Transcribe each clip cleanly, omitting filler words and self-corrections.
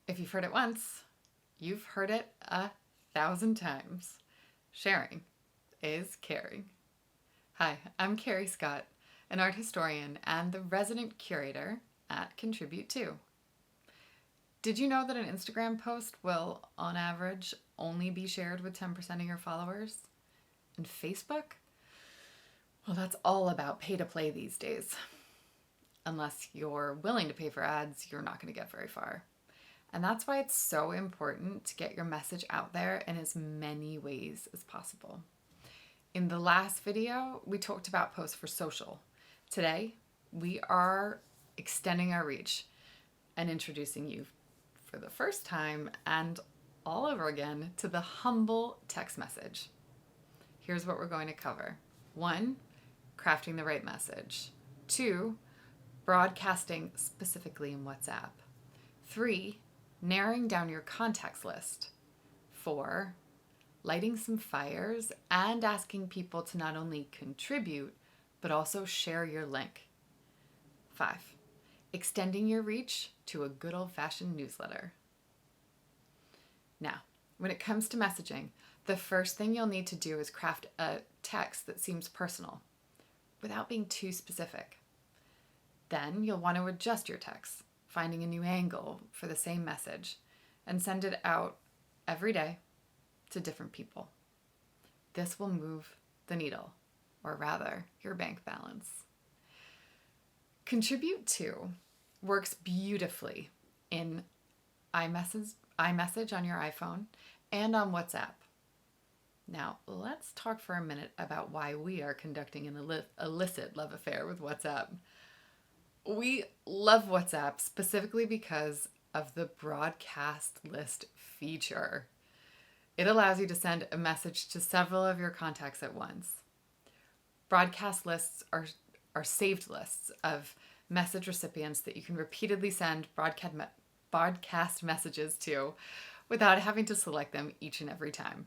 If you've heard it once, you've heard it 1,000 times. Sharing is caring. Hi, I'm Carrie Scott, an art historian and the resident curator at Contribute.to. Did you know that an Instagram post will, on average, only be shared with 10% of your followers? And Facebook? Well, that's all about pay to play these days. Unless you're willing to pay for ads, you're not going to get very far. And that's why it's so important to get your message out there in as many ways as possible. In the last video, we talked about posts for social. Today, we are extending our reach and introducing you for the first time and all over again to the humble text message. Here's what we're going to cover. 1, crafting the right message. 2, broadcasting specifically in WhatsApp. 3, narrowing down your contacts list. 4, lighting some fires and asking people to not only contribute, but also share your link. 5, extending your reach to a good old-fashioned newsletter. Now, when it comes to messaging, the first thing you'll need to do is craft a text that seems personal without being too specific. Then you'll want to adjust your text, finding a new angle for the same message, and send it out every day to different people. This will move the needle, or rather, your bank balance. Contribute.to works beautifully in iMessage on your iPhone and on WhatsApp. Now, let's talk for a minute about why we are conducting an illicit love affair with WhatsApp. We love WhatsApp specifically because of the broadcast list feature. It allows you to send a message to several of your contacts at once. Broadcast lists are saved lists of message recipients that you can repeatedly send broadcast messages to without having to select them each and every time.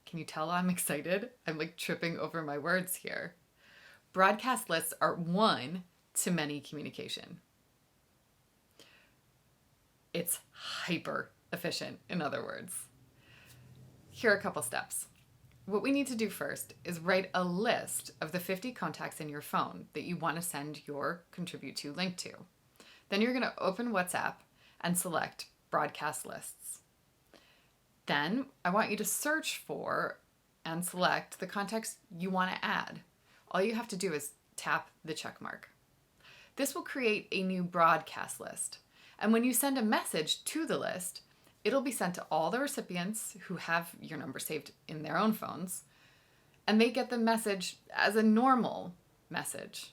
Can you tell I'm excited? I'm like tripping over my words here. Broadcast lists are one-to-many communication. It's hyper efficient, in other words. Here are a couple steps. What we need to do first is write a list of the 50 contacts in your phone that you want to send your Contribute.to link to. Then you're going to open WhatsApp and select broadcast lists. Then I want you to search for and select the contacts you want to add. All you have to do is tap the check mark. This will create a new broadcast list. And when you send a message to the list, it'll be sent to all the recipients who have your number saved in their own phones, and they get the message as a normal message.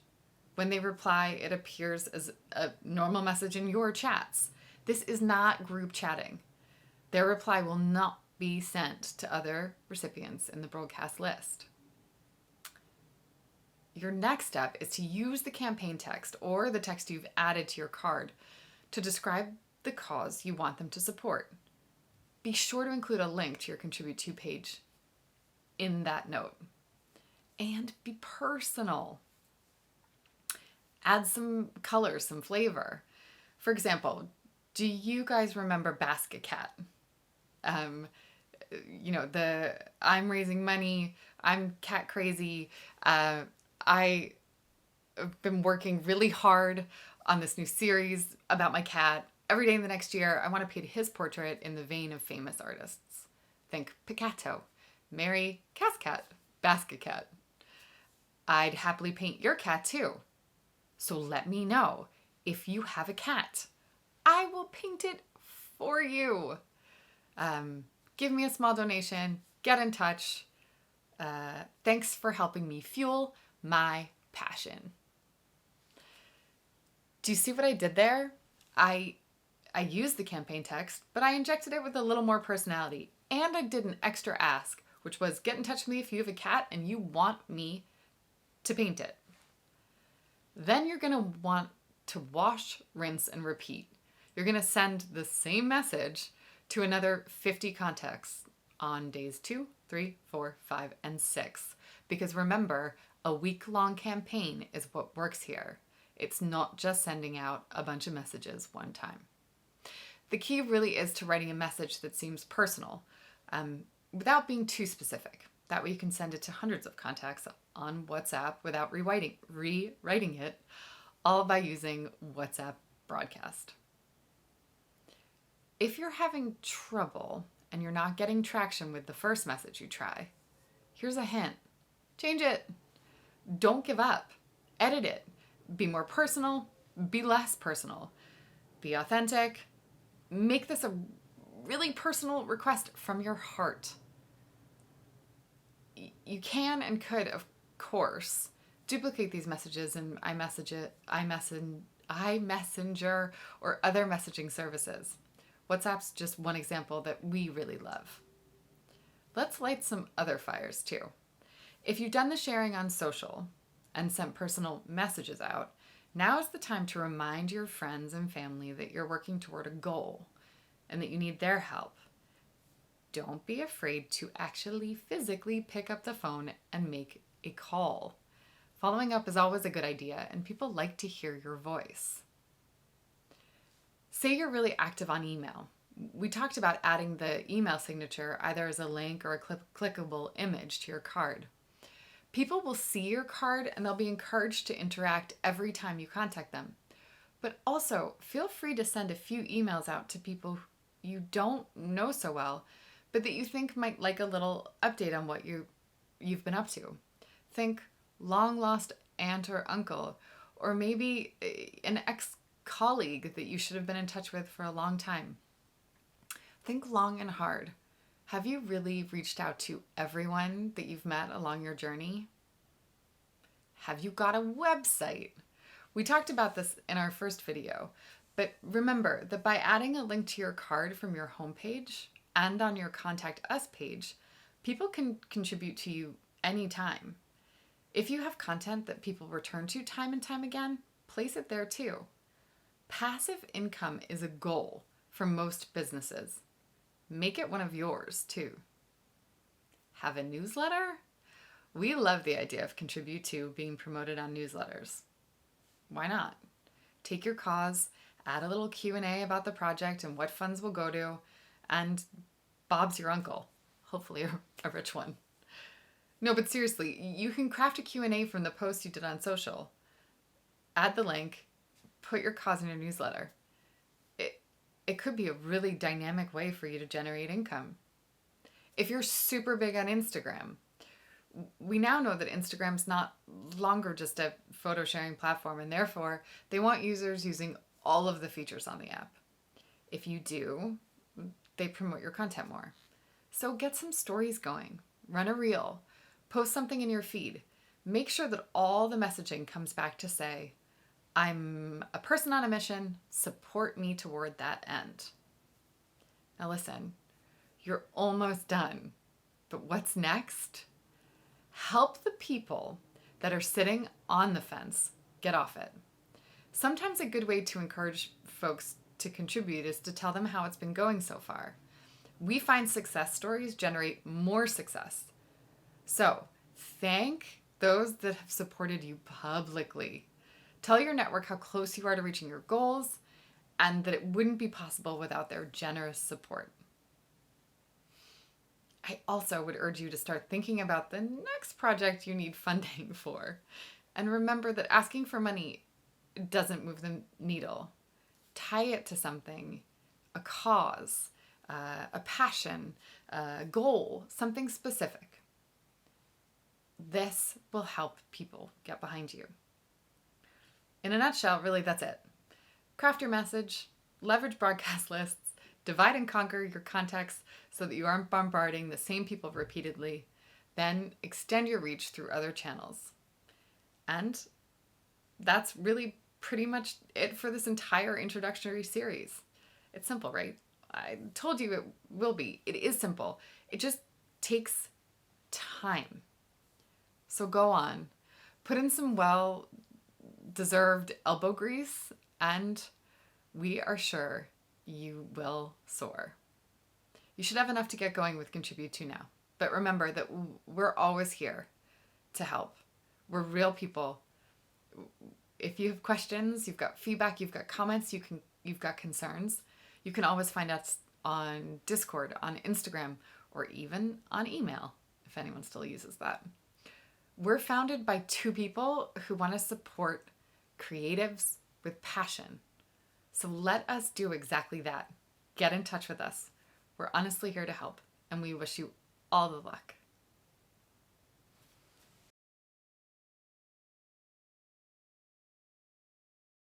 When they reply, it appears as a normal message in your chats. This is not group chatting. Their reply will not be sent to other recipients in the broadcast list. Your next step is to use the campaign text or the text you've added to your card to describe the cause you want them to support. Be sure to include a link to your Contribute.to page in that note. And be personal. Add some color, some flavor. For example, do you guys remember Basket Cat? I'm raising money, I'm cat crazy, I have been working really hard on this new series about my cat. Every day in the next year, I want to paint his portrait in the vein of famous artists. Think Picasso, Mary Cascat, Basket Cat. I'd happily paint your cat too. So let me know if you have a cat. I will paint it for you. Give me a small donation. Get in touch. Thanks for helping me fuel my passion. Do you see what I did there? I used the campaign text, but I injected it with a little more personality. And I did an extra ask, which was get in touch with me if you have a cat and you want me to paint it. Then you're going to want to wash, rinse, and repeat. You're going to send the same message to another 50 contacts on days 2, 3, 4, 5, and 6. Because remember, a week-long campaign is what works here. It's not just sending out a bunch of messages one time. The key really is to writing a message that seems personal, without being too specific. That way you can send it to hundreds of contacts on WhatsApp without rewriting it, all by using WhatsApp broadcast. If you're having trouble and you're not getting traction with the first message you try, here's a hint. Change it. Don't give up. Edit it. Be more personal. Be less personal. Be authentic. Make this a really personal request from your heart. You can and could, of course, duplicate these messages in iMessage, iMessenger, or other messaging services. WhatsApp's just one example that we really love. Let's light some other fires too. If you've done the sharing on social and sent personal messages out, now is the time to remind your friends and family that you're working toward a goal and that you need their help. Don't be afraid to actually physically pick up the phone and make a call. Following up is always a good idea, and people like to hear your voice. Say you're really active on email. We talked about adding the email signature either as a link or a clickable image to your card. People will see your card and they'll be encouraged to interact every time you contact them. But also, feel free to send a few emails out to people you don't know so well, but that you think might like a little update on what you've been up to. Think long lost aunt or uncle, or maybe an ex-colleague that you should have been in touch with for a long time. Think long and hard. Have you really reached out to everyone that you've met along your journey? Have you got a website? We talked about this in our first video, but remember that by adding a link to your card from your homepage and on your Contact Us page, people can contribute to you anytime. If you have content that people return to time and time again, place it there too. Passive income is a goal for most businesses. Make it one of yours too. Have a newsletter? We love the idea of Contribute.to being promoted on newsletters. Why not? Take your cause, add a little Q&A about the project and what funds will go to, and Bob's your uncle. Hopefully a rich one. No, but seriously, you can craft a Q&A from the post you did on social. Add the link, put your cause in your newsletter. It could be a really dynamic way for you to generate income. If you're super big on Instagram, we now know that Instagram's not longer just a photo sharing platform, and therefore they want users using all of the features on the app. If you do, they promote your content more. So get some stories going, run a reel, post something in your feed. Make sure that all the messaging comes back to say, I'm a person on a mission, support me toward that end. Now listen, you're almost done, but what's next? Help the people that are sitting on the fence get off it. Sometimes a good way to encourage folks to contribute is to tell them how it's been going so far. We find success stories generate more success. So thank those that have supported you publicly. Tell your network how close you are to reaching your goals and that it wouldn't be possible without their generous support. I also would urge you to start thinking about the next project you need funding for. And remember that asking for money doesn't move the needle. Tie it to something, a cause, a passion, a goal, something specific. This will help people get behind you. In a nutshell, really, that's it. Craft your message, leverage broadcast lists, divide and conquer your contacts so that you aren't bombarding the same people repeatedly, then extend your reach through other channels. And that's really pretty much it for this entire introductory series. It's simple, right? I told you it will be. It is simple. It just takes time. So go on, put in some well-deserved elbow grease, and we are sure you will soar. You should have enough to get going with Contribute.to now. But remember that we're always here to help. We're real people. If you have questions, you've got feedback, you've got comments, you've got concerns, You can always find us on Discord, on Instagram, or even on email, if anyone still uses that. We're founded by two people who want to support creatives with passion. So let us do exactly that. Get in touch with us. We're honestly here to help, and we wish you all the luck.